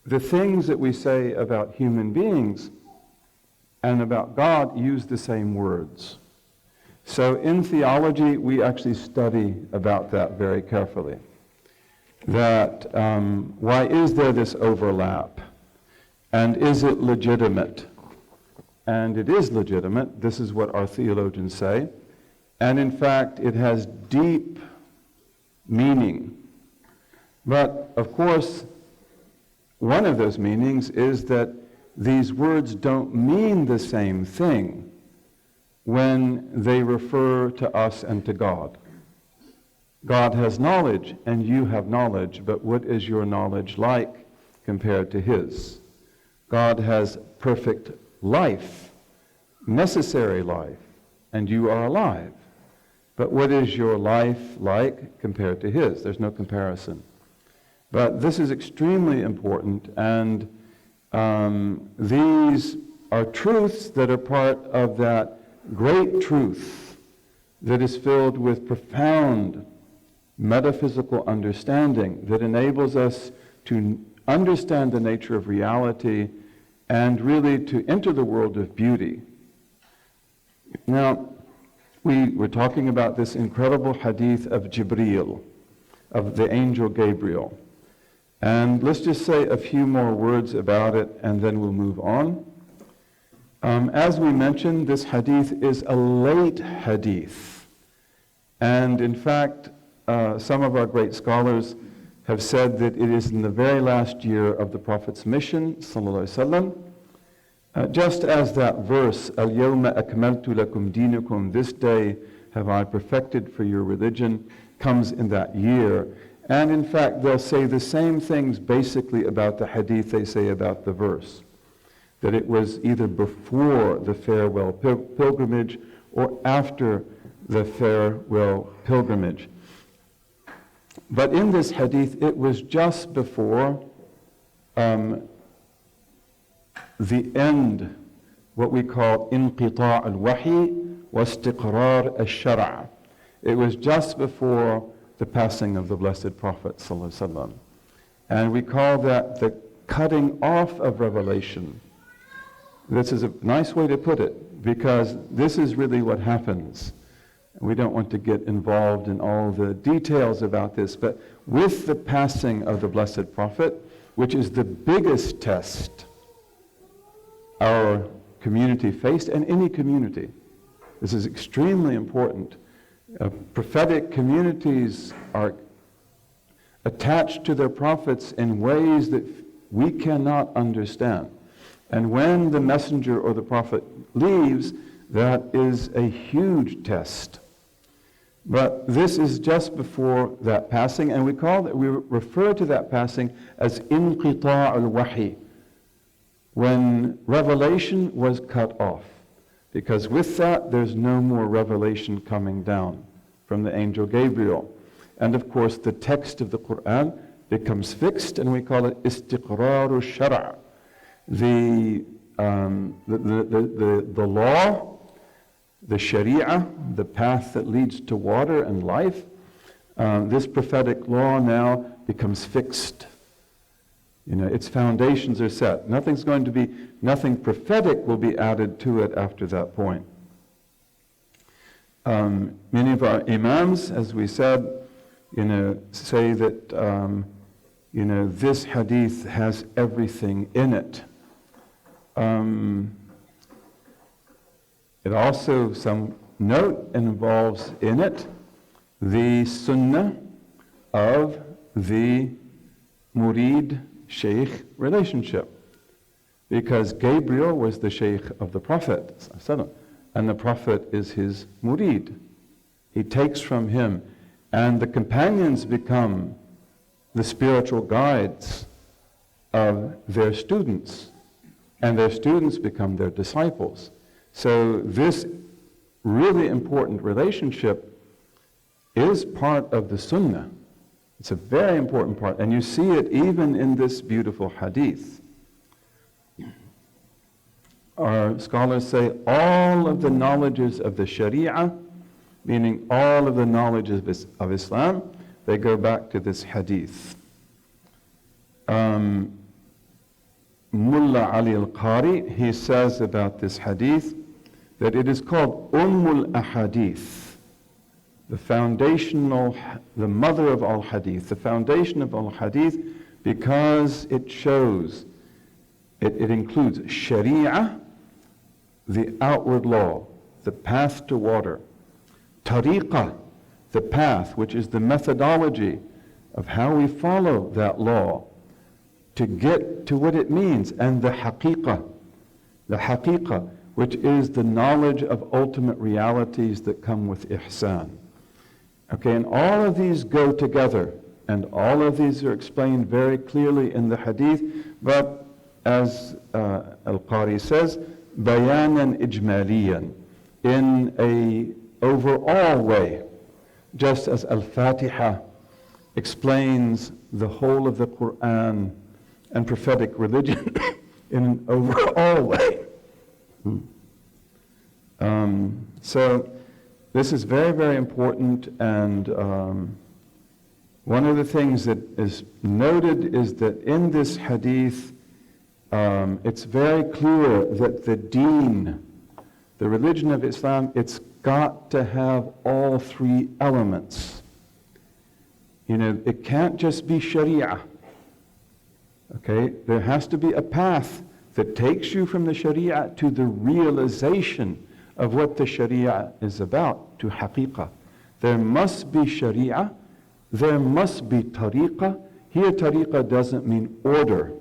the things that we say about human beings and about God use the same words. So in theology, we actually study about that very carefully. That why is there this overlap? And is it legitimate? And it is legitimate. This is what our theologians say. And in fact, it has deep meaning. But of course, one of those meanings is that these words don't mean the same thing when they refer to us and to God. God has knowledge and you have knowledge, but what is your knowledge like compared to His? God has perfect life, necessary life, and you are alive. But what is your life like compared to His? There's no comparison. But this is extremely important, and these are truths that are part of that great truth that is filled with profound metaphysical understanding that enables us to understand the nature of reality and really to enter the world of beauty. Now, we were talking about this incredible Hadith of Jibreel, of the angel Gabriel. And let's just say a few more words about it and then we'll move on. As we mentioned, this hadith is a late hadith. And in fact, some of our great scholars have said that it is in the very last year of the Prophet's mission, sallallahu alaihi wasallam. Just as that verse, Al-Yawma akmaltu lakum dinakum, this day have I perfected for your religion, comes in that year. And in fact, they'll say the same things basically about the hadith they say about the verse. That it was either before the farewell pilgrimage or after the farewell pilgrimage. But in this hadith, it was just before the end, what we call inqita' al-wahi wa istiqrar al-shara'. It was just before the passing of the Blessed Prophet ﷺ. And we call that the cutting off of revelation. This is a nice way to put it, because this is really what happens. We don't want to get involved in all the details about this, but with the passing of the Blessed Prophet, which is the biggest test our community faced, and any community, this is extremely important. Prophetic communities are attached to their prophets in ways that we cannot understand. And when the messenger or the prophet leaves, that is a huge test. But this is just before that passing, and we refer to that passing as inqita' al-wahi, when revelation was cut off. Because with that, there's no more revelation coming down from the angel Gabriel. And of course, the text of the Quran becomes fixed, and we call it istiqrar al-shara'. The law, the sharia, the path that leads to water and life, this prophetic law now becomes fixed. You know, its foundations are set. Nothing prophetic will be added to it after that point. Many of our imams, as we said, say that, this hadith has everything in it. It also, some note involves in it the sunnah of the murid Shaykh relationship. Because Gabriel was the Shaykh of the Prophet, and the Prophet is his murid. He takes from him, and the companions become the spiritual guides of their students, and their students become their disciples. So this really important relationship is part of the Sunnah. It's a very important part, and you see it even in this beautiful hadith. Our scholars say all of the knowledges of the Sharia, meaning all of the knowledges of Islam, they go back to this hadith. Ayatollah Ali al-Qari, he says about this hadith that it is called Ahadith, the mother of all hadith, the foundation of all hadith, because it shows, it includes sharia, the outward law, the path to water, tariqah, the path, which is the methodology of how we follow that law to get to what it means, and the haqiqah, which is the knowledge of ultimate realities that come with ihsan. Okay, and all of these go together, and all of these are explained very clearly in the hadith, but as Al-Qari says, bayanan ijmaliyan, in a overall way, just as Al-Fatiha explains the whole of the Quran and prophetic religion in an overall way. So this is very, very important, and one of the things that is noted is that in this hadith, it's very clear that the Deen, the religion of Islam, it's got to have all three elements. You know, it can't just be Sharia. Okay, there has to be a path that takes you from the Sharia to the realization of what the Sharia is about, to haqiqah. There must be Sharia, there must be tariqah. Here tariqah doesn't mean order,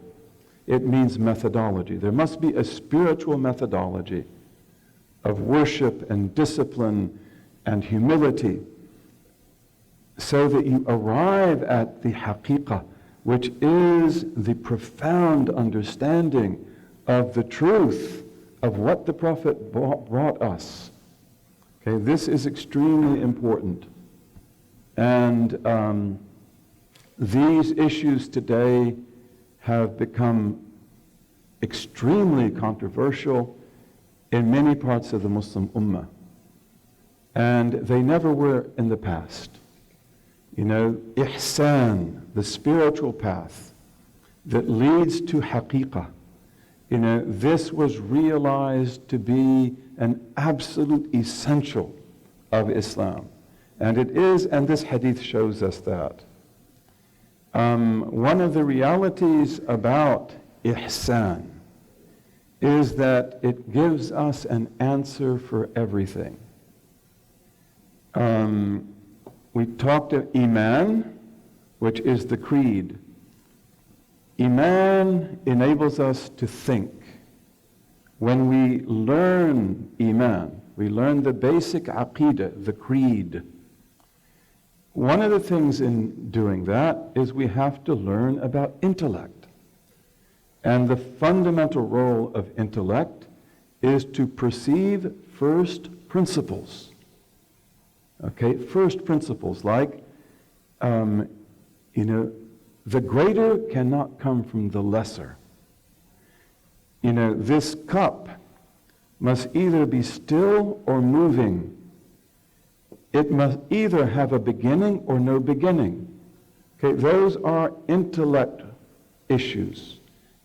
it means methodology. There must be a spiritual methodology of worship and discipline and humility, so that you arrive at the haqiqah, which is the profound understanding of the truth of what the Prophet brought us. Okay, this is extremely important. And these issues today have become extremely controversial in many parts of the Muslim Ummah. And they never were in the past. You know, ihsan, the spiritual path that leads to haqiqah, you know, this was realized to be an absolute essential of Islam. And it is, and this hadith shows us that. One of the realities about ihsan is that it gives us an answer for everything. We talked of Iman, which is the creed. Iman enables us to think. When we learn Iman, we learn the basic aqidah, the creed. One of the things in doing that is we have to learn about intellect. And the fundamental role of intellect is to perceive first principles. Okay, first principles like, you know, the greater cannot come from the lesser. You know, this cup must either be still or moving. It must either have a beginning or no beginning. Okay, those are intellect issues,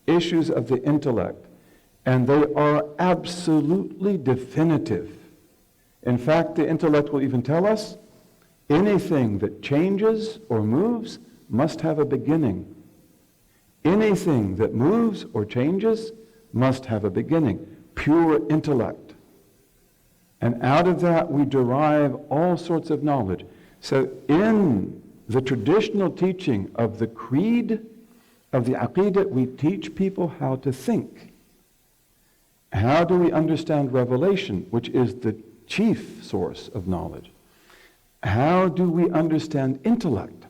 issues of the intellect, and they are absolutely definitive. In fact, the intellect will even tell us anything that changes or moves must have a beginning. Anything that moves or changes must have a beginning. Pure intellect. And out of that we derive all sorts of knowledge. So in the traditional teaching of the creed, of the aqidah, we teach people how to think. How do we understand revelation, which is the chief source of knowledge? How do we understand intellect,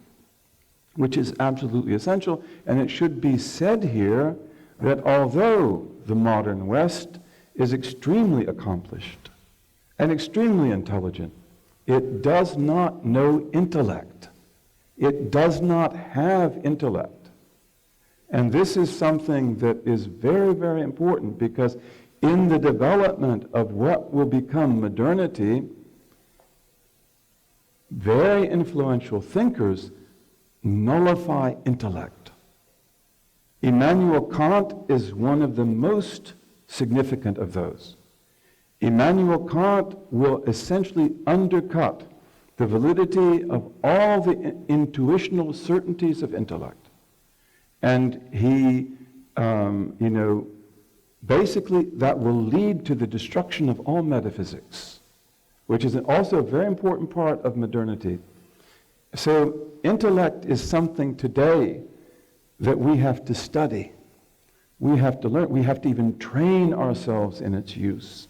which is absolutely essential? And it should be said here that although the modern West is extremely accomplished and extremely intelligent, it does not know intellect. It does not have intellect. And this is something that is very, very important, because in the development of what will become modernity, very influential thinkers nullify intellect. Immanuel Kant is one of the most significant of those. Immanuel Kant will essentially undercut the validity of all the intuitional certainties of intellect. And he, basically that will lead to the destruction of all metaphysics, which is also a very important part of modernity. So intellect is something today that we have to study. We have to learn. We have to even train ourselves in its use.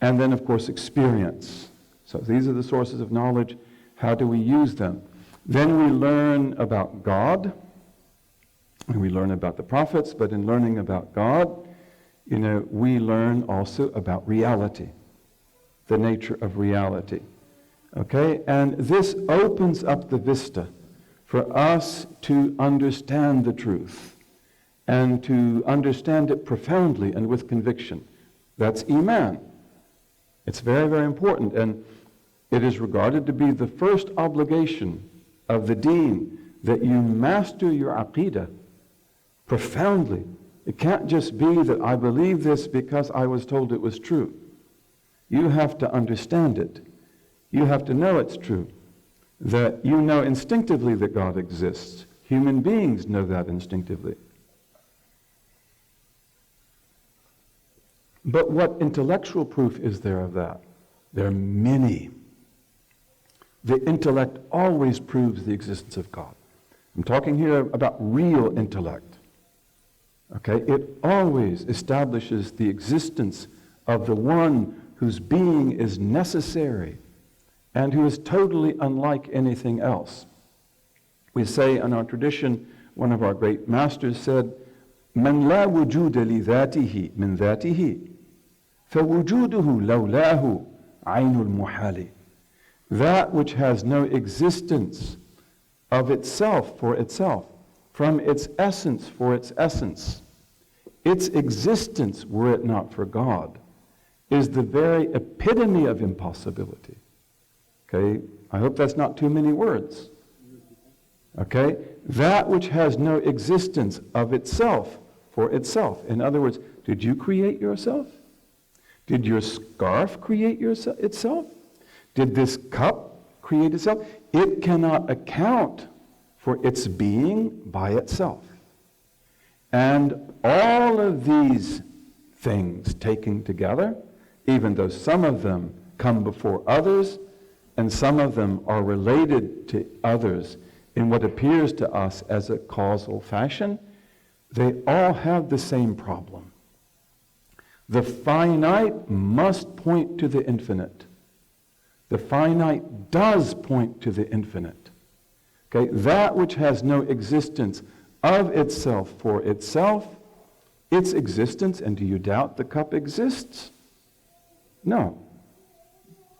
And then, of course, experience. So these are the sources of knowledge. How do we use them? Then we learn about God, and we learn about the prophets, but in learning about God, we learn also about reality, the nature of reality. Okay? And this opens up the vista for us to understand the truth and to understand it profoundly and with conviction. That's Iman. It's very, very important, and it is regarded to be the first obligation of the Deen that you master your Aqidah profoundly. It can't just be that I believe this because I was told it was true. You have to understand it. You have to know it's true. That you know instinctively that God exists. Human beings know that instinctively. But what intellectual proof is there of that? There are many. The intellect always proves the existence of God. I'm talking here about real intellect. Okay? It always establishes the existence of the one whose being is necessary and who is totally unlike anything else. We say in our tradition, one of our great masters said, "Man la wujuda li dhatihi min dhatihi, فَوُجُودُهُ لَوْلَاهُ عَيْنُ الْمُحَالِ." That which has no existence of itself for itself, from its essence for its essence, its existence, were it not for God, is the very epitome of impossibility. Okay, I hope that's not too many words. Okay, that which has no existence of itself for itself. In other words, did you create yourself? Did your scarf create itself? Did this cup create itself? It cannot account for its being by itself. And all of these things taken together, even though some of them come before others, and some of them are related to others in what appears to us as a causal fashion, they all have the same problem. The finite must point to the infinite. The finite does point to the infinite. Okay, that which has no existence of itself for itself, its existence, and do you doubt the cup exists? No.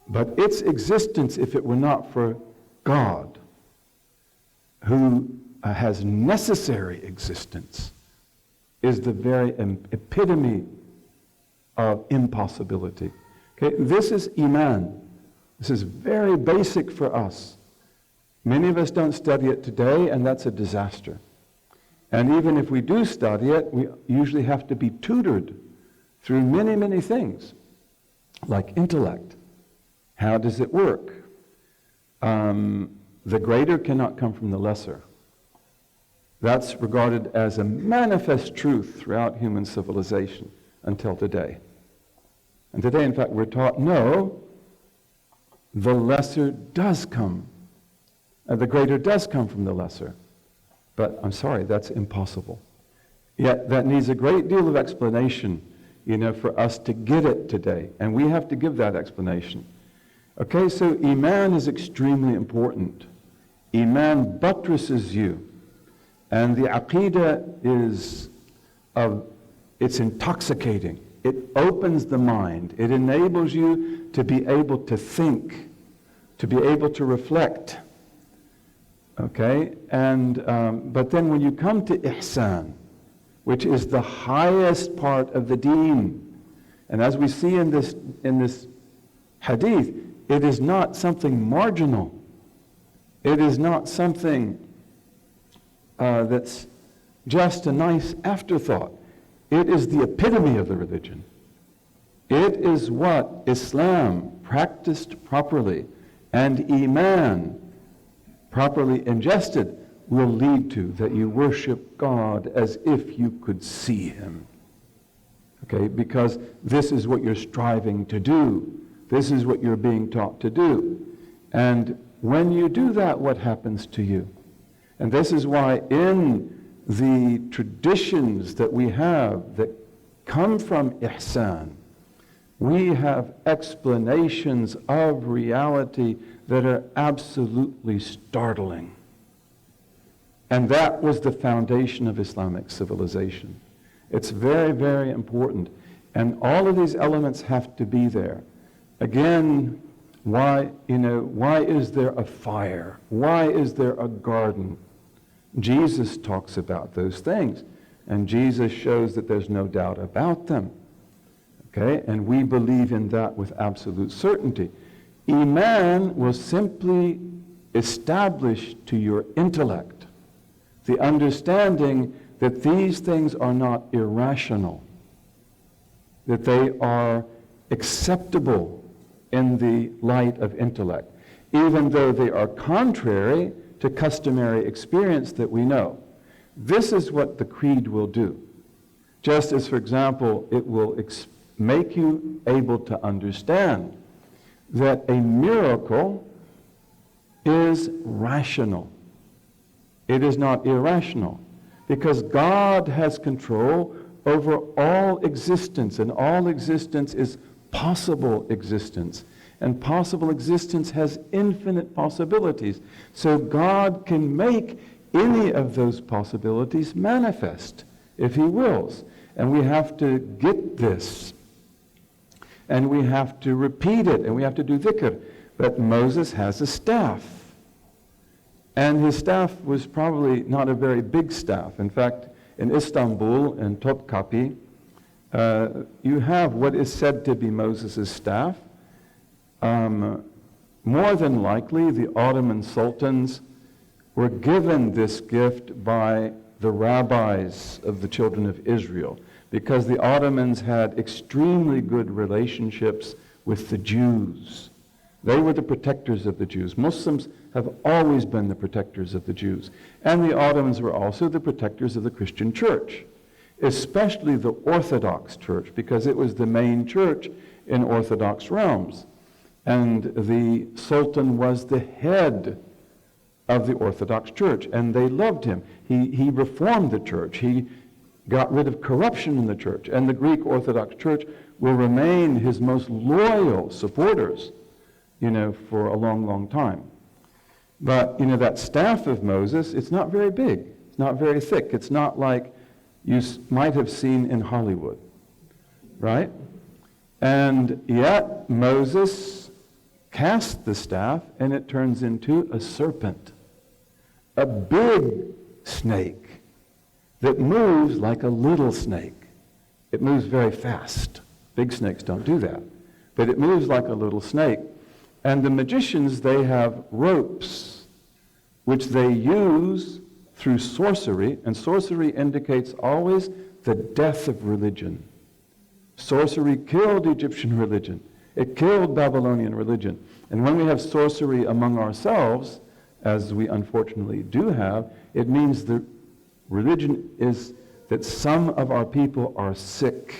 But its existence, if it were not for God, who has necessary existence, is the very epitome of impossibility. Okay, this is Iman. This is very basic for us. Many of us don't study it today, and that's a disaster. And even if we do study it, we usually have to be tutored through many, many things, like intellect. How does it work? The greater cannot come from the lesser. That's regarded as a manifest truth throughout human civilization until today. And today, in fact, we're taught, no, the lesser does come. The greater does come from the lesser. But I'm sorry, that's impossible. Yet that needs a great deal of explanation, for us to get it today. And we have to give that explanation. Okay, so Iman is extremely important. Iman buttresses you. And the Aqidah is it's intoxicating. It opens the mind. It enables you to be able to think, to be able to reflect. Okay, and but then when you come to Ihsan, which is the highest part of the Deen, and as we see in this hadith, it is not something marginal. It is not something that's just a nice afterthought. It is the epitome of the religion. It is what Islam, practiced properly, and Iman, properly ingested, will lead to, that you worship God as if you could see Him. Okay, because this is what you're striving to do. This is what you're being taught to do. And when you do that, what happens to you? And this is why in the traditions that we have that come from Ihsan, we have explanations of reality that are absolutely startling. And that was the foundation of Islamic civilization. It's very, very important. And all of these elements have to be there. Again, why is there a fire? Why is there a garden? Jesus talks about those things. And Jesus shows that there's no doubt about them. Okay? And we believe in that with absolute certainty. Iman will simply establish to your intellect the understanding that these things are not irrational, that they are acceptable in the light of intellect, even though they are contrary to customary experience that we know. This is what the creed will do. Just as, for example, it will make you able to understand that a miracle is rational. It is not irrational, because God has control over all existence, and all existence is possible existence. And possible existence has infinite possibilities. So God can make any of those possibilities manifest if He wills. And we have to get this. And we have to repeat it, and we have to do dhikr. But Moses has a staff. And his staff was probably not a very big staff. In fact, in Istanbul, in Topkapi, you have what is said to be Moses' staff. More than likely, the Ottoman sultans were given this gift by the rabbis of the children of Israel, because the Ottomans had extremely good relationships with the Jews. They were the protectors of the Jews. Muslims have always been the protectors of the Jews. And the Ottomans were also the protectors of the Christian church, especially the Orthodox church, because it was the main church in Orthodox realms. And the Sultan was the head of the Orthodox church, and they loved him. He reformed the church. He got rid of corruption in the church, and the Greek Orthodox Church will remain his most loyal supporters, for a long, long time. But, that staff of Moses, it's not very big. It's not very thick. It's not like you might have seen in Hollywood, right? And yet Moses casts the staff, and it turns into a serpent, a big snake that moves like a little snake. It moves very fast. Big snakes don't do that. But it moves like a little snake. And the magicians, they have ropes, which they use through sorcery, and sorcery indicates always the death of religion. Sorcery killed Egyptian religion. It killed Babylonian religion. And when we have sorcery among ourselves, as we unfortunately do have, it means that religion is that some of our people are sick.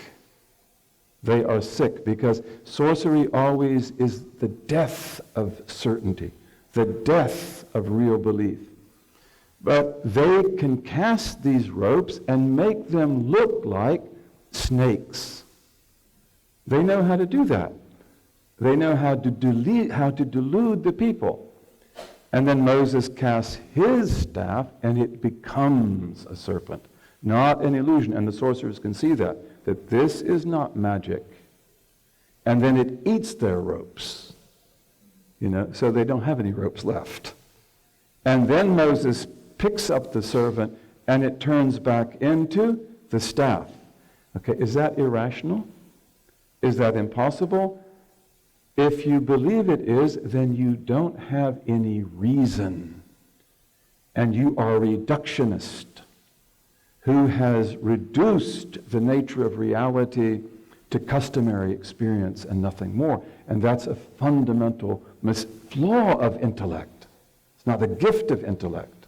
They are sick because sorcery always is the death of certainty, the death of real belief. But they can cast these ropes and make them look like snakes. They know how to do that. They know how to delude the people. And then Moses casts his staff, and it becomes a serpent, not an illusion. And the sorcerers can see that this is not magic. And then it eats their ropes, so they don't have any ropes left. And then Moses picks up the serpent, and it turns back into the staff. Okay, is that irrational? Is that impossible? If you believe it is, then you don't have any reason, and you are a reductionist. who has reduced the nature of reality to customary experience and nothing more. And that's a fundamental flaw of intellect. It's not a gift of intellect.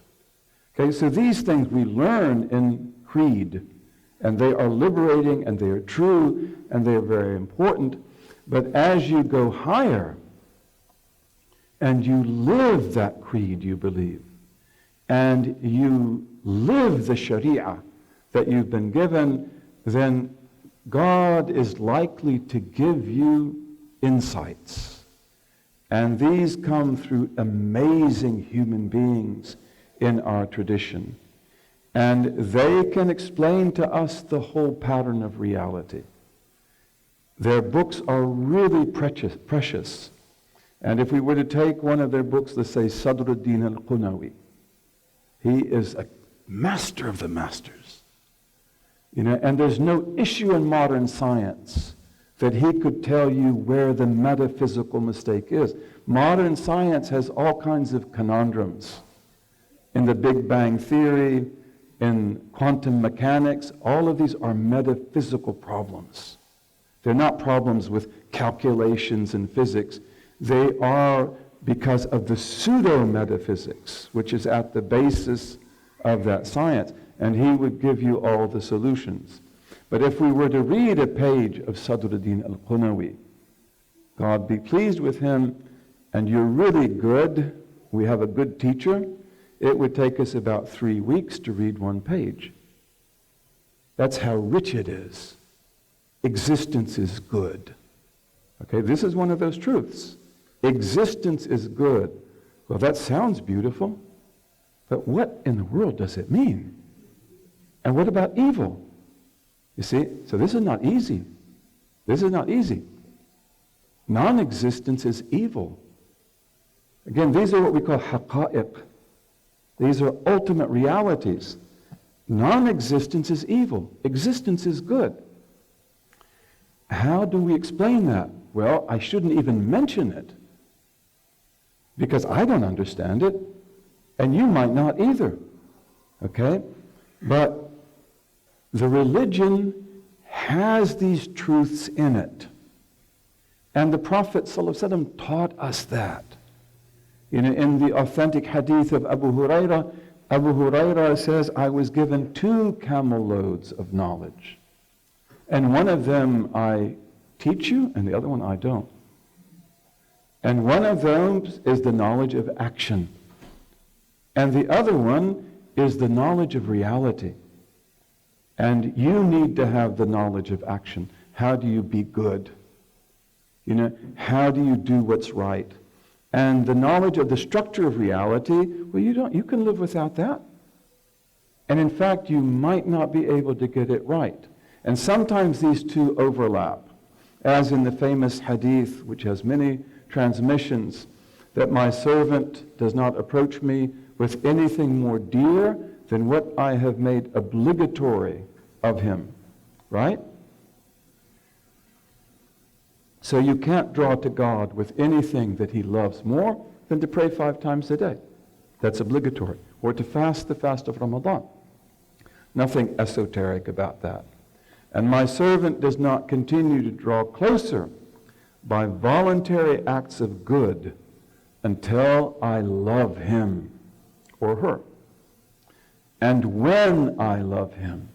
Okay, so these things we learn in creed, and they are liberating, and they are true, and they are very important. But as you go higher, and you live that creed you believe, and you live the Sharia that you've been given, then God is likely to give you insights. And these come through amazing human beings in our tradition. And they can explain to us the whole pattern of reality. Their books are really precious. And if we were to take one of their books, let's say Sadruddin al-Qunawi, he is a master of the masters. And there's no issue in modern science that he could tell you where the metaphysical mistake is. Modern science has all kinds of conundrums. In the Big Bang Theory, in quantum mechanics, all of these are metaphysical problems. They're not problems with calculations and physics. They are because of the pseudo-metaphysics, which is at the basis of that science. And he would give you all the solutions. But if we were to read a page of Sadruddin al-Qunawi, God be pleased with him, and you're really good, we have a good teacher, it would take us about 3 weeks to read one page. That's how rich it is. Existence is good. Okay, this is one of those truths. Existence is good. Well, that sounds beautiful, but what in the world does it mean? And what about evil? You see, so this is not easy. This is not easy. Non-existence is evil. Again, these are what we call haqa'iq. These are ultimate realities. Non-existence is evil. Existence is good. How do we explain that? Well, I shouldn't even mention it, because I don't understand it, and you might not either. Okay? But the religion has these truths in it. And the Prophet ﷺ taught us that. In the authentic hadith of Abu Hurairah says, I was given 2 camel loads of knowledge. And one of them I teach you, and the other one I don't. And one of them is the knowledge of action. And the other one is the knowledge of reality. And you need to have the knowledge of action. How do you be good? How do you do what's right? And the knowledge of the structure of reality, well, you can live without that. And in fact, you might not be able to get it right. And sometimes these two overlap, as in the famous hadith, which has many transmissions, that my servant does not approach me with anything more dear than what I have made obligatory of him. Right? So you can't draw to God with anything that he loves more than to pray 5 times a day. That's obligatory. Or to fast the fast of Ramadan. Nothing esoteric about that. And my servant does not continue to draw closer by voluntary acts of good until I love him or her. And when I love him,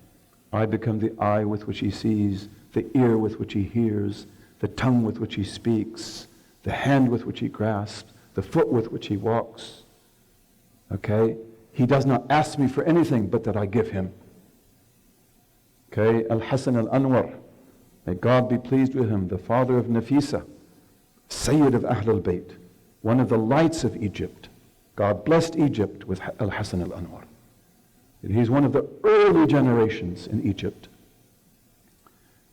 I become the eye with which he sees, the ear with which he hears, the tongue with which he speaks, the hand with which he grasps, the foot with which he walks. Okay? He does not ask me for anything but that I give him. Okay? Al-Hasan al-Anwar, may God be pleased with him, the father of Nafisa, Sayyid of Ahl al-Bayt, one of the lights of Egypt. God blessed Egypt with Al-Hasan al-Anwar. And he's one of the early generations in Egypt.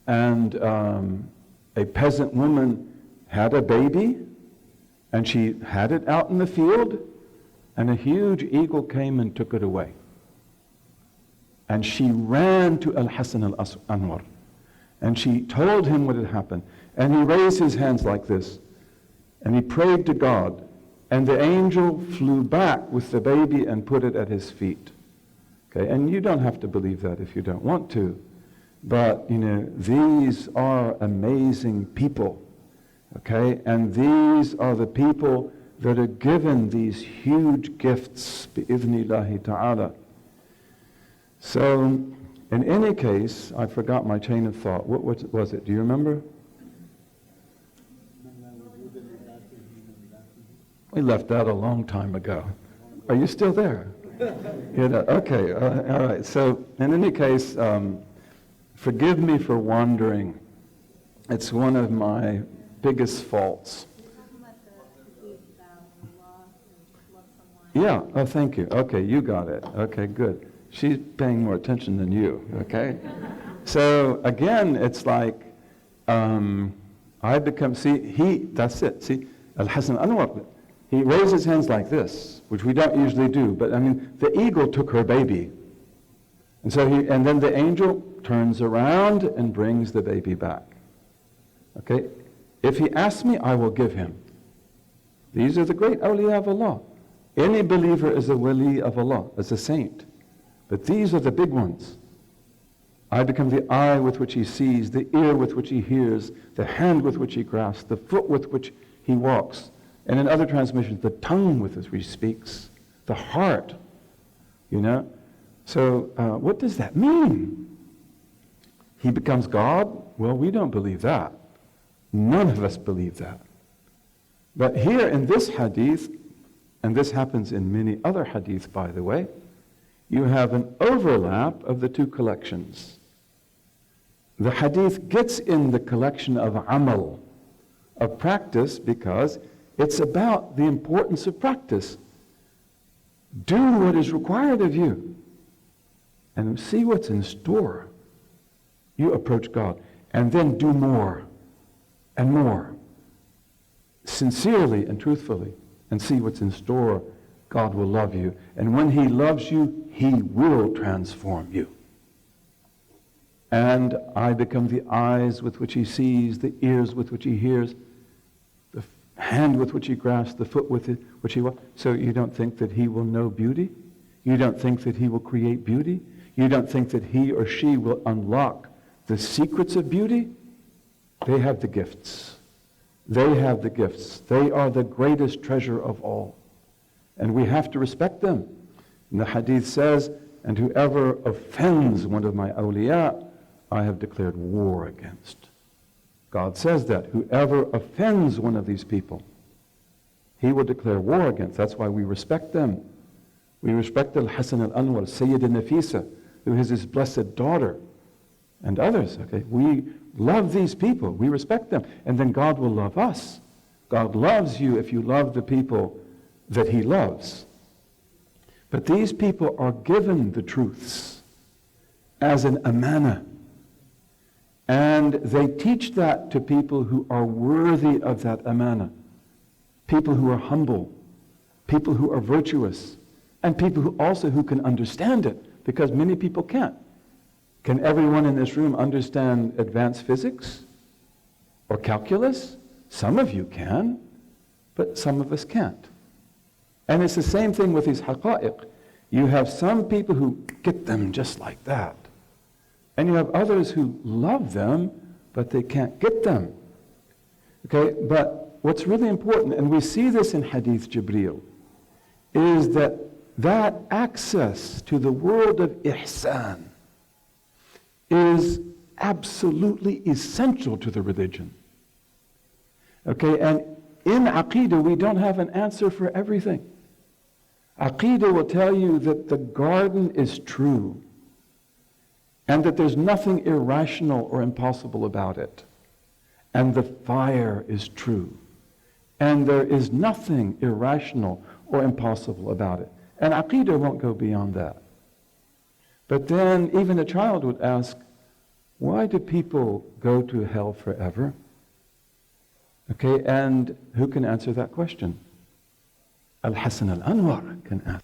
And a peasant woman had a baby, and she had it out in the field, and a huge eagle came and took it away. And she ran to Al-Hasan al-Anwar, and she told him what had happened. And he raised his hands like this, and he prayed to God, and the angel flew back with the baby and put it at his feet. Okay, and you don't have to believe that if you don't want to. But, these are amazing people. Okay, and these are the people that are given these huge gifts, bi'idhnillahi ta'ala. So, in any case, I forgot my chain of thought. What was it? Do you remember? We left that a long time ago. Are you still there? Okay, all right. So, in any case, forgive me for wandering. It's one of my biggest faults. Yeah, oh, thank you. Okay, you got it. Okay, good. She's paying more attention than you, okay? So, again, it's like, I become, that's it. See, Al-Hasan Anwar, he raised his hands like this, which we don't usually do, but I mean, the eagle took her baby. And so and then the angel turns around and brings the baby back. Okay? If he asks me, I will give him. These are the great awliya of Allah. Any believer is a wali of Allah, as a saint. But these are the big ones. I become the eye with which he sees, the ear with which he hears, the hand with which he grasps, the foot with which he walks, and in other transmissions, the tongue with which he speaks, the heart, So what does that mean? He becomes God? Well, we don't believe that. None of us believe that. But here in this hadith, and this happens in many other hadiths, by the way, you have an overlap of the two collections. The hadith gets in the collection of amal, of practice, because it's about the importance of practice. Do what is required of you, and see what's in store. You approach God, and then do more and more, sincerely and truthfully, and see what's in store. God will love you, and when He loves you, He will transform you. And I become the eyes with which He sees, the ears with which He hears, the hand with which He grasps, the foot with which He walks. So you don't think that He will know beauty? You don't think that He will create beauty? You don't think that He or she will unlock the secrets of beauty? They have the gifts. They have the gifts. They are the greatest treasure of all. And we have to respect them. And the hadith says, and whoever offends one of my awliya, I have declared war against. God says that. Whoever offends one of these people, He will declare war against. That's why we respect them. We respect Al-Hasan Al-Anwar, Sayyid Al-Nafisa, who is his blessed daughter, and others. Okay, we love these people. We respect them. And then God will love us. God loves you if you love the people that He loves. But these people are given the truths as an amana. And they teach that to people who are worthy of that amana. People who are humble. People who are virtuous. And people who can understand it, because many people can't. Can everyone in this room understand advanced physics or calculus? Some of you can, but some of us can't. And it's the same thing with these haqa'iq. You have some people who get them just like that. And you have others who love them, but they can't get them. Okay, but what's really important, and we see this in Hadith Jibreel, is that access to the world of ihsan is absolutely essential to the religion. Okay, and in Aqeedah we don't have an answer for everything. Aqeedah will tell you that the garden is true, and that there's nothing irrational or impossible about it. And the fire is true, and there is nothing irrational or impossible about it. And Aqeedah won't go beyond that. But then even a child would ask, why do people go to hell forever? Okay, and who can answer that question? Al-Hasan Al-Anwar can answer.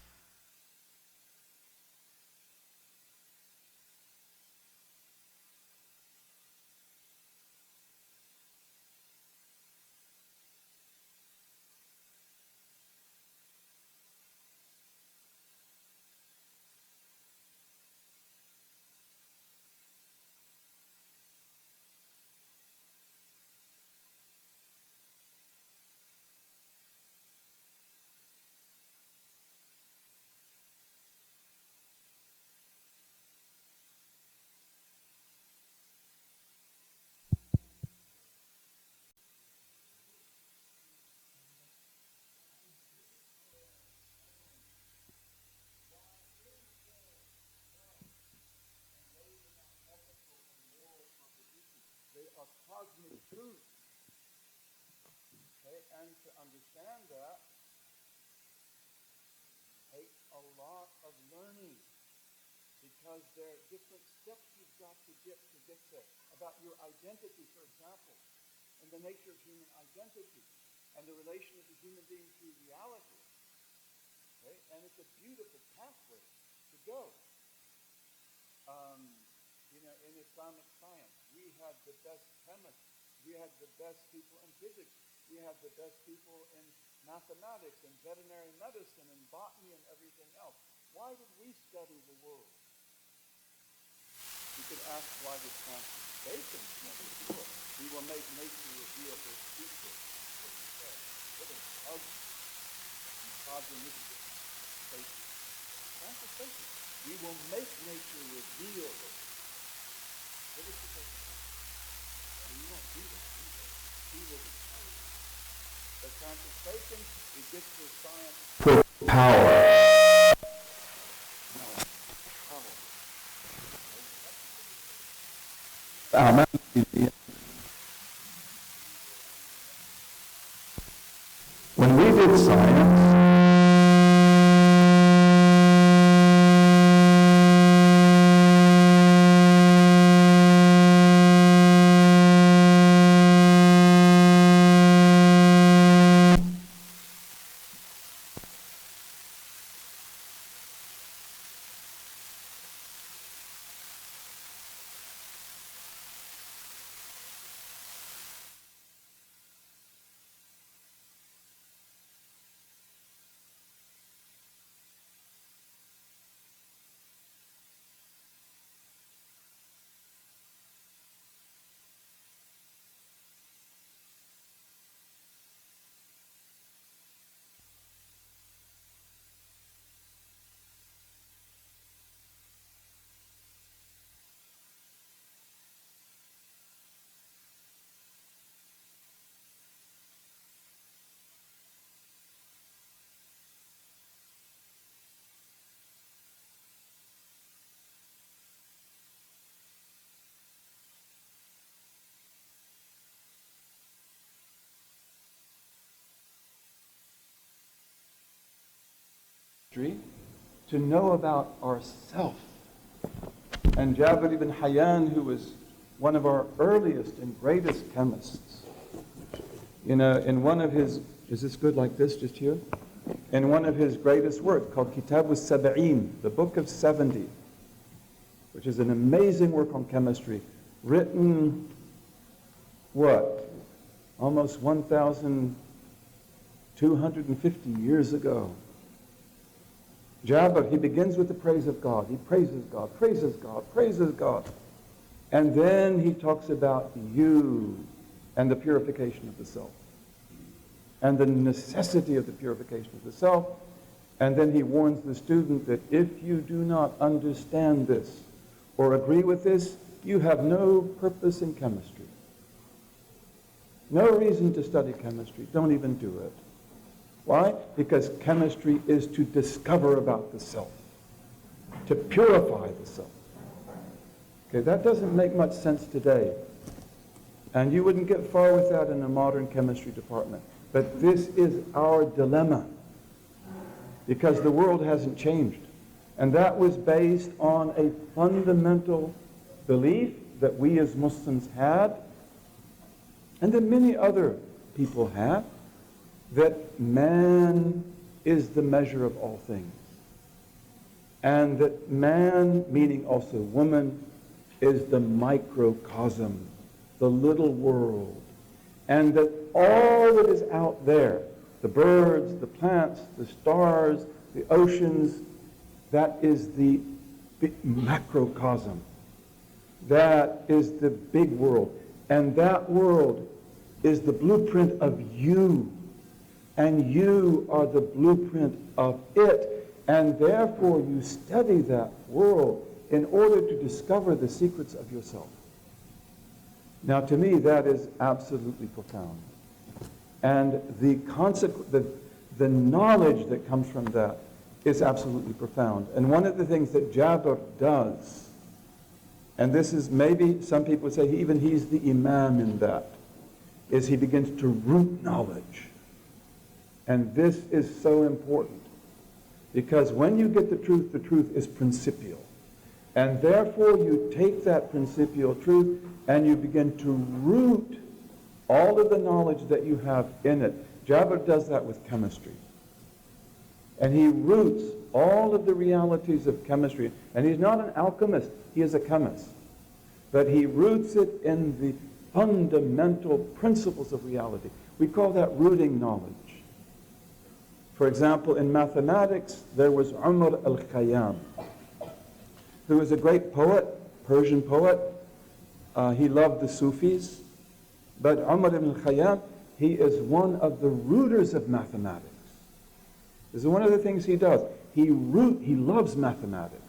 cosmic truth. Okay? And to understand that takes a lot of learning, because there are different steps you've got to get there. About your identity, for example, and the nature of human identity, and the relation of the human being to reality. Okay? And it's a beautiful pathway to go. In Islamic science, we had the best chemists, we had the best people in physics, we had the best people in mathematics and veterinary medicine and botany and everything else. Why did we study the world? You could ask why did Francis Bacon study the world? We will make nature reveal his secret. What an ugly, misogynistic statement. Francis Bacon. We will make nature reveal it. What is the Bacon? Well, you won't do that. He will tell you. But Francis Bacon, he gets his science for power. When we did science, to know about ourself. And Jabir ibn Hayyan, who was one of our earliest and greatest chemists, in one of his, is this good like this, just here? In one of his greatest works called Kitab al-Sab'in, the Book of 70, which is an amazing work on chemistry, written, almost 1,250 years ago. Jabir, he begins with the praise of God. He praises God, praises God, praises God. And then he talks about you and the purification of the self, and the necessity of the purification of the self. And then he warns the student that if you do not understand this or agree with this, you have no purpose in chemistry. No reason to study chemistry. Don't even do it. Why? Because chemistry is to discover about the self, to purify the self. Okay, that doesn't make much sense today. And you wouldn't get far with that in a modern chemistry department. But this is our dilemma, because the world hasn't changed. And that was based on a fundamental belief that we as Muslims had, and that many other people had, that man is the measure of all things. And that man, meaning also woman, is the microcosm, the little world. And that all that is out there, the birds, the plants, the stars, the oceans, that is the macrocosm. That is the big world. And that world is the blueprint of you. And you are the blueprint of it. And therefore you study that world in order to discover the secrets of yourself. Now to me that is absolutely profound. And the knowledge that comes from that is absolutely profound. And one of the things that Jabir does and this is maybe some people would say even he's the imam in that, is he begins to root knowledge. And this is so important, because when you get the truth is principial. And therefore you take that principial truth and you begin to root all of the knowledge that you have in it. Jabir does that with chemistry. And he roots all of the realities of chemistry. And he's not an alchemist, he is a chemist. But he roots it in the fundamental principles of reality. We call that rooting knowledge. For example, in mathematics, there was Umar al-Khayyam, who was a great poet, Persian poet. He loved the Sufis. But Umar ibn al-Khayyam, he is one of the rooters of mathematics. This is one of the things he does. He loves mathematics.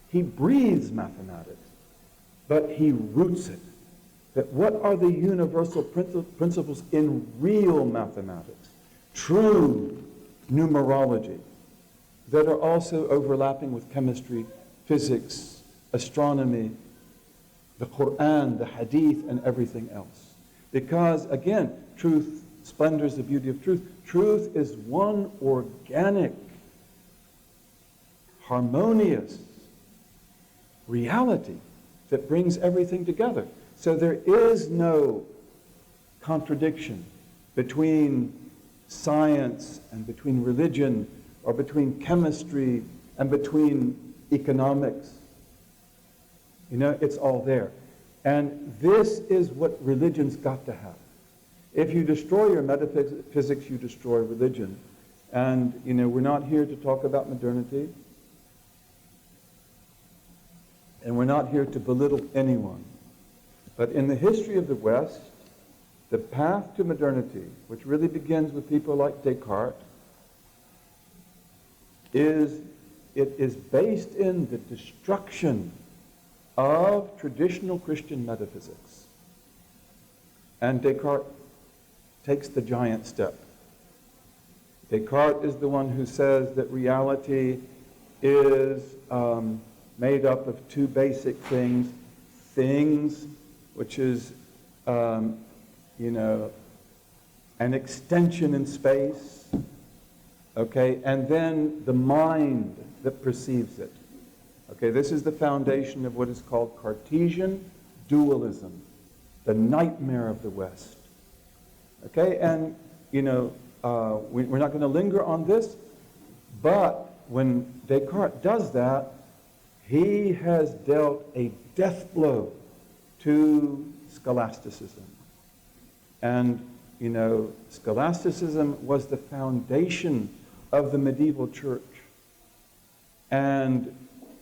He breathes mathematics. But he roots it. That what are the universal principles in real mathematics? True numerology that are also overlapping with chemistry, physics, astronomy, the Quran, the Hadith, and everything else. Because, again, truth, splendor is the beauty of truth. Truth is one organic, harmonious reality that brings everything together. So there is no contradiction between science and between religion, or between chemistry and between economics. You know, it's all there. And this is what religion's got to have. If you destroy your metaphysics, you destroy religion. And, you know, we're not here to talk about modernity. And we're not here to belittle anyone. But in the history of the West, the path to modernity, which really begins with people like Descartes, it is based in the destruction of traditional Christian metaphysics. And Descartes takes the giant step. Descartes is the one who says that reality is made up of two basic things. Things, which is, you know, an extension in space, okay, and then the mind that perceives it. Okay, this is the foundation of what is called Cartesian dualism, the nightmare of the West. Okay, and, you know, we're not going to linger on this, but when Descartes does that, he has dealt a death blow to scholasticism. And, you know, scholasticism was the foundation of the medieval church. And,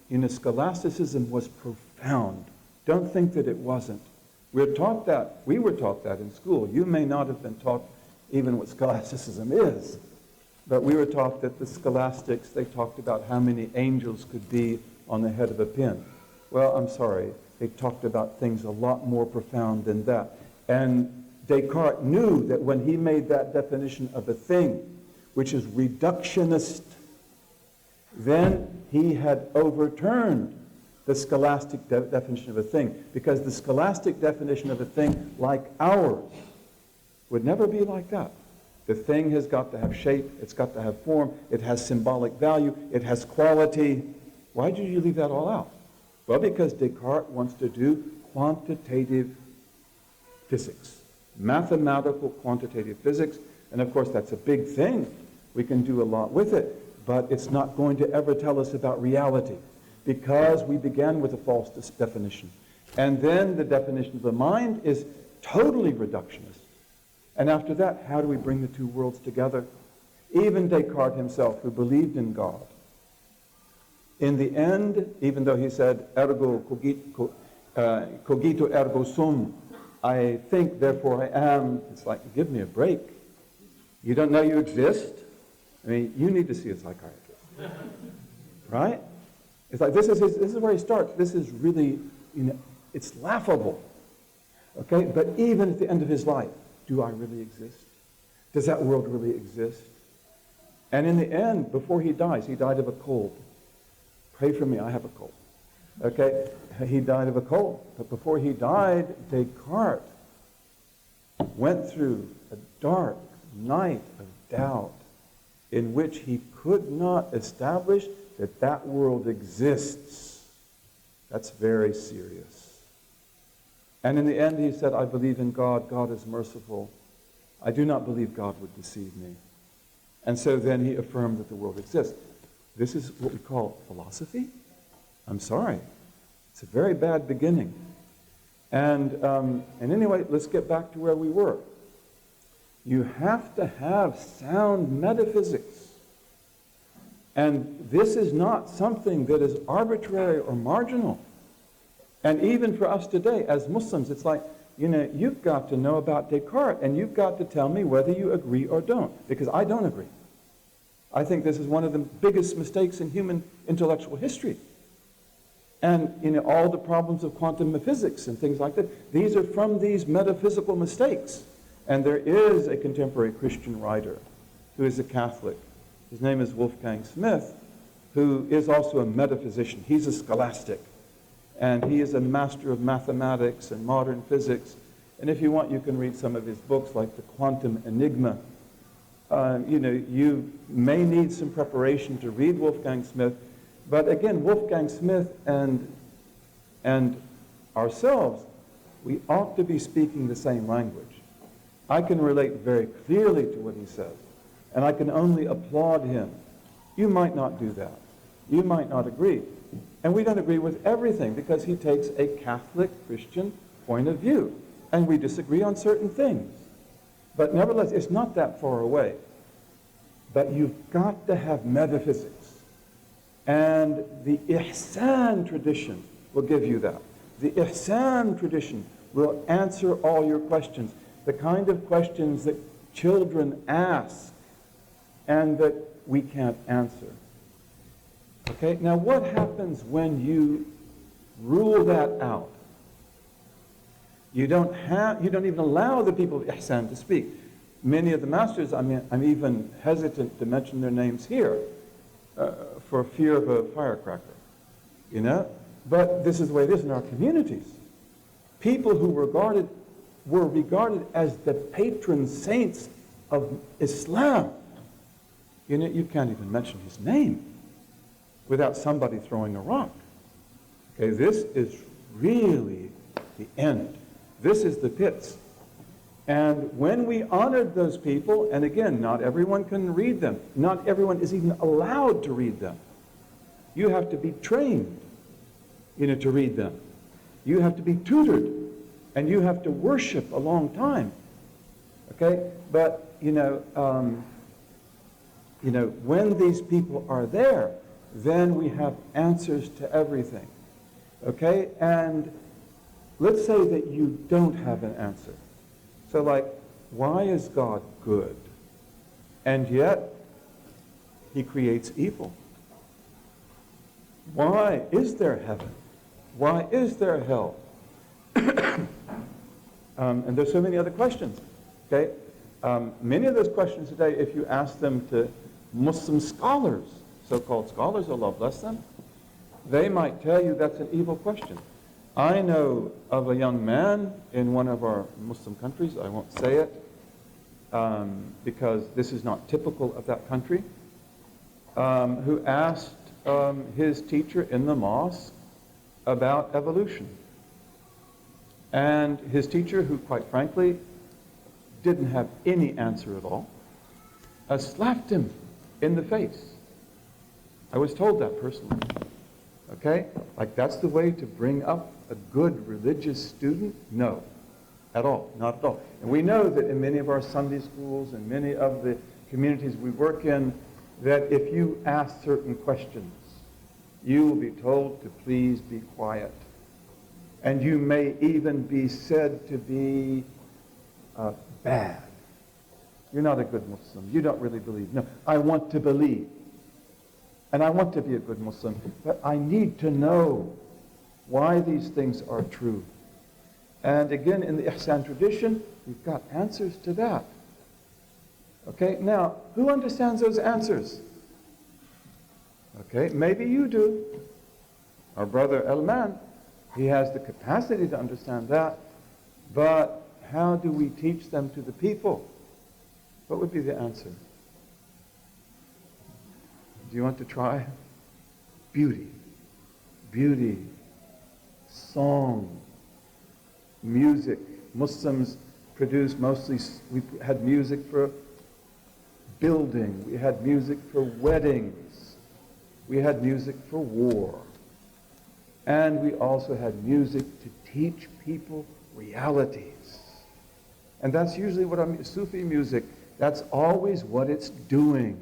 you know, scholasticism was profound. Don't think that it wasn't. We were taught that in school. You may not have been taught even what scholasticism is, but we were taught that the scholastics, they talked about how many angels could be on the head of a pin. Well, I'm sorry. They talked about things a lot more profound than that. And Descartes knew that when he made that definition of a thing, which is reductionist, then he had overturned the scholastic definition of a thing. Because the scholastic definition of a thing, like ours, would never be like that. The thing has got to have shape, it's got to have form, it has symbolic value, it has quality. Why did you leave that all out? Well, because Descartes wants to do quantitative physics, mathematical quantitative physics, and of course that's a big thing. We can do a lot with it, but it's not going to ever tell us about reality, because we began with a false definition. And then the definition of the mind is totally reductionist. And after that, how do we bring the two worlds together? Even Descartes himself, who believed in God, in the end, even though he said, ergo cogito ergo sum, I think, therefore I am, it's like, give me a break. You don't know you exist? I mean, you need to see a psychiatrist. Right? It's like, this is where he starts. This is really, you know, it's laughable. Okay? But even at the end of his life, do I really exist? Does that world really exist? And in the end, before he dies, he died of a cold. Pray for me, I have a cold. Okay, he died of a cold. But before he died, Descartes went through a dark night of doubt in which he could not establish that that world exists. That's very serious. And in the end he said, I believe in God. God is merciful. I do not believe God would deceive me. And so then he affirmed that the world exists. This is what we call philosophy? I'm sorry. It's a very bad beginning. And anyway, let's get back to where we were. You have to have sound metaphysics. And this is not something that is arbitrary or marginal. And even for us today, as Muslims, it's like, you know, you've got to know about Descartes, and you've got to tell me whether you agree or don't, because I don't agree. I think this is one of the biggest mistakes in human intellectual history. And, you know, all the problems of quantum physics and things like that, these are from these metaphysical mistakes. And there is a contemporary Christian writer who is a Catholic. His name is Wolfgang Smith, who is also a metaphysician. He's a scholastic. And he is a master of mathematics and modern physics. And if you want, you can read some of his books like The Quantum Enigma. You know, you may need some preparation to read Wolfgang Smith. But again, Wolfgang Smith and ourselves, we ought to be speaking the same language. I can relate very clearly to what he says, and I can only applaud him. You might not do that. You might not agree. And we don't agree with everything because he takes a Catholic Christian point of view, and we disagree on certain things. But nevertheless, it's not that far away. But you've got to have metaphysics. And the Ihsan tradition will give you that. The Ihsan tradition will answer all your questions. The kind of questions that children ask and that we can't answer. Okay, now what happens when you rule that out? You don't even allow the people of Ihsan to speak. Many of the masters, I'm even hesitant to mention their names here for fear of a firecracker, you know? But this is the way it is in our communities. People who were regarded as the patron saints of Islam. You know, you can't even mention his name without somebody throwing a rock. Okay, this is really the end. This is the pits. And when we honored those people, and again, not everyone can read them. Not everyone is even allowed to read them. You have to be trained, you know, to read them. You have to be tutored, and you have to worship a long time. Okay, but you know, when these people are there, then we have answers to everything. Okay, and let's say that you don't have an answer. So like, why is God good? And yet, he creates evil. Why is there heaven? Why is there hell? And there's so many other questions. Okay, many of those questions today, if you ask them to Muslim scholars, so-called scholars, Allah bless them, they might tell you that's an evil question. I know of a young man in one of our Muslim countries, I won't say it, because this is not typical of that country, who asked his teacher in the mosque about evolution. And his teacher, who quite frankly didn't have any answer at all, slapped him in the face. I was told that personally. Okay? Like that's the way to bring up a good religious student? No, at all, not at all. And we know that in many of our Sunday schools and many of the communities we work in, that if you ask certain questions, you will be told to please be quiet. And you may even be said to be bad. You're not a good Muslim. You don't really believe. No, I want to believe. And I want to be a good Muslim. But I need to know why these things are true. And again, in the Ihsan tradition, we've got answers to that. Okay, now, who understands those answers? Okay, maybe you do. Our brother Elman, he has the capacity to understand that, but how do we teach them to the people? What would be the answer? Do you want to try? Beauty. Beauty. Song. Music. Muslims produce mostly, we had music for building. We had music for weddings. We had music for war. And we also had music to teach people realities. And that's usually what Sufi music, that's always what it's doing.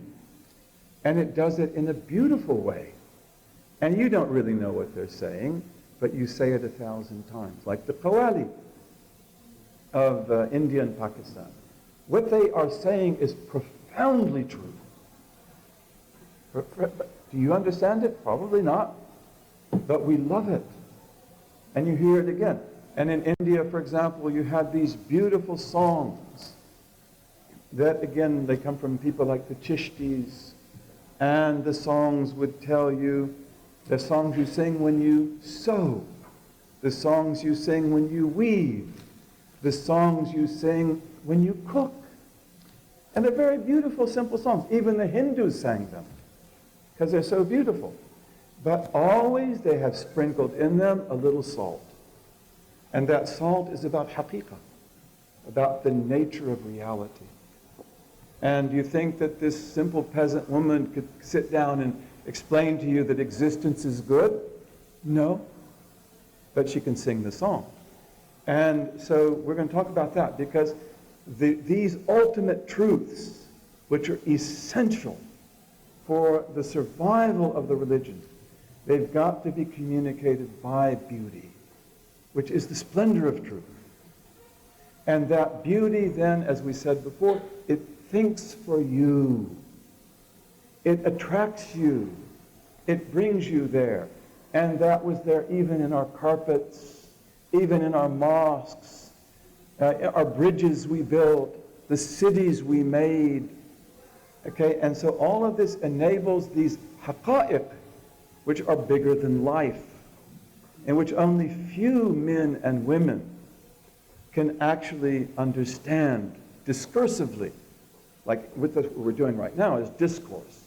And it does it in a beautiful way. And you don't really know what they're saying, but you say it 1,000 times, like the Qawwali of India and Pakistan. What they are saying is profoundly true. Do you understand it? Probably not. But we love it. And you hear it again. And in India, for example, you have these beautiful songs that, again, they come from people like the Chishtis. And the songs would tell you, the songs you sing when you sew, the songs you sing when you weave, the songs you sing when you cook. And they're very beautiful, simple songs. Even the Hindus sang them because they're so beautiful. But always they have sprinkled in them a little salt. And that salt is about haqiqah, about the nature of reality. And you think that this simple peasant woman could sit down and explain to you that existence is good? No. But she can sing the song. And so we're going to talk about that because these ultimate truths, which are essential for the survival of the religion, they've got to be communicated by beauty, which is the splendor of truth. And that beauty then, as we said before, it thinks for you. It attracts you. It brings you there. And that was there even in our carpets, even in our mosques, our bridges we built, the cities we made. Okay, and so all of this enables these haqa'iq, which are bigger than life, and which only few men and women can actually understand discursively. Like what we're doing right now is discourse.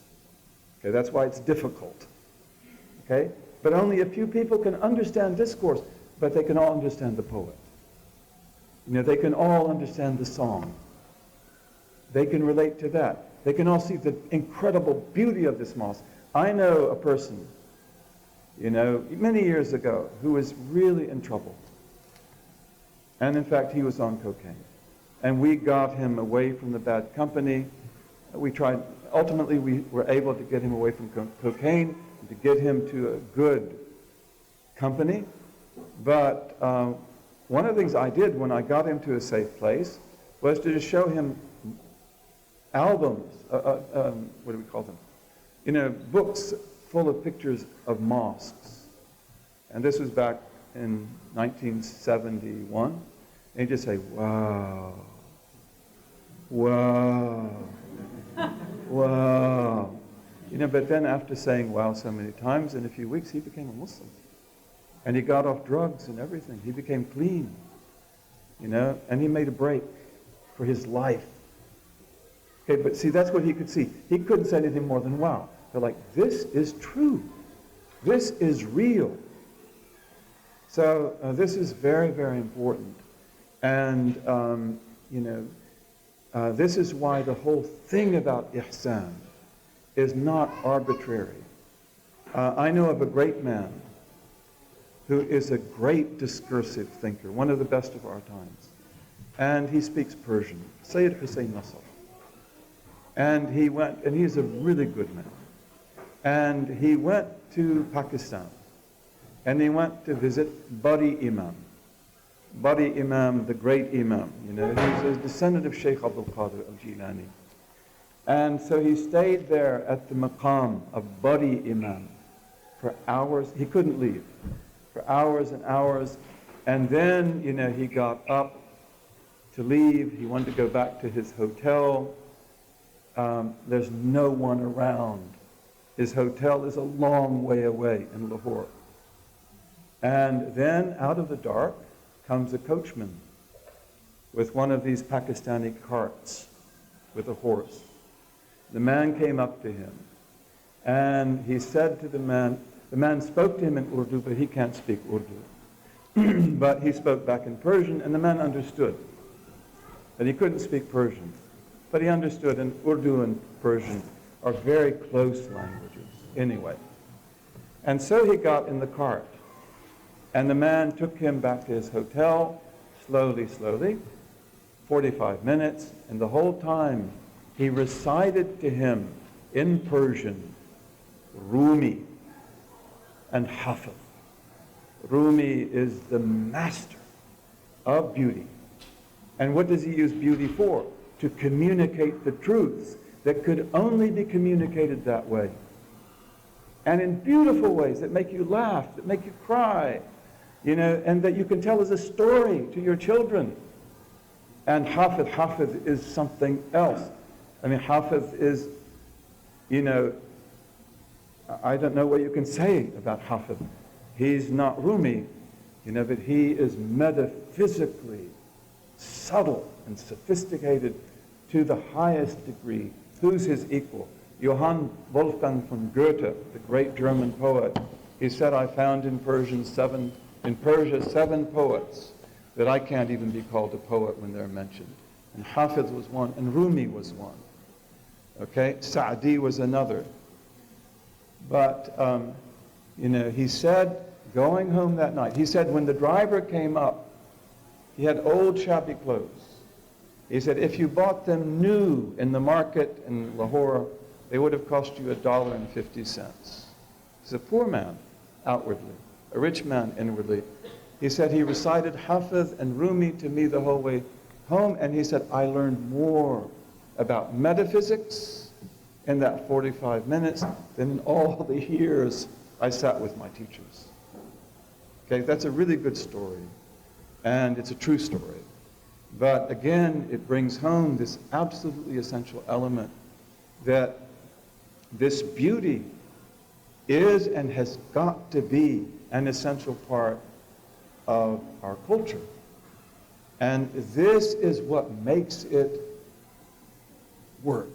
Okay, that's why it's difficult. Okay, but only a few people can understand discourse, but they can all understand the poet. You know, they can all understand the song. They can relate to that. They can all see the incredible beauty of this mosque. I know a person, you know, many years ago, who was really in trouble. And in fact, he was on cocaine. And we got him away from the bad company. We tried, ultimately we were able to get him away from cocaine, and to get him to a good company. But one of the things I did when I got him to a safe place was to just show him albums, what do we call them? You know, books full of pictures of mosques. And this was back in 1971. And you just say, wow, wow, wow. You know, but then after saying wow so many times, in a few weeks he became a Muslim. And he got off drugs and everything. He became clean, you know, and he made a break for his life. Okay, but see, that's what he could see. He couldn't say anything more than wow. They're like, this is true. This is real. So this is very, very important. And, you know, this is why the whole thing about ihsan is not arbitrary. I know of a great man who is a great discursive thinker, one of the best of our times. And he speaks Persian, Sayyid Hussein Nasr. And he went, and he's a really good man. And he went to Pakistan. And he went to visit Bari Imam. Bari Imam, the great Imam. You know, he's a descendant of Shaykh Abdul Qadir al-Jilani. And so he stayed there at the maqam of Bari Imam for hours. He couldn't leave. For hours and hours. And then, you know, he got up to leave. He wanted to go back to his hotel. There's no one around. His hotel is a long way away in Lahore. And then out of the dark comes a coachman with one of these Pakistani carts with a horse. The man came up to him and he said to the man spoke to him in Urdu, but he can't speak Urdu. But he spoke back in Persian, and the man understood. But he couldn't speak Persian. But he understood, and Urdu and Persian are very close languages anyway. And so he got in the cart, and the man took him back to his hotel, slowly, 45 minutes, and the whole time he recited to him in Persian, Rumi and Hafiz. Rumi is the master of beauty. And what does he use beauty for? To communicate the truths that could only be communicated that way. And in beautiful ways that make you laugh, that make you cry, and that you can tell as a story to your children. And Hafiz is something else. I mean, Hafiz is, I don't know what you can say about Hafiz. He's not Rumi, but he is metaphysically subtle and sophisticated to the highest degree. Who's his equal? Johann Wolfgang von Goethe, the great German poet, he said, I found in Persia 7 poets that I can't even be called a poet when they're mentioned. And Hafiz was one, and Rumi was one. Okay, Sa'di was another. But, he said, going home that night, he said when the driver came up, he had old shabby clothes. He said, if you bought them new in the market in Lahore, they would have cost you $1.50. He's a poor man outwardly, a rich man inwardly. He said he recited Hafiz and Rumi to me the whole way home, and he said, I learned more about metaphysics in that 45 minutes than in all the years I sat with my teachers. Okay, that's a really good story, and it's a true story. But again, it brings home this absolutely essential element that this beauty is and has got to be an essential part of our culture. And this is what makes it work.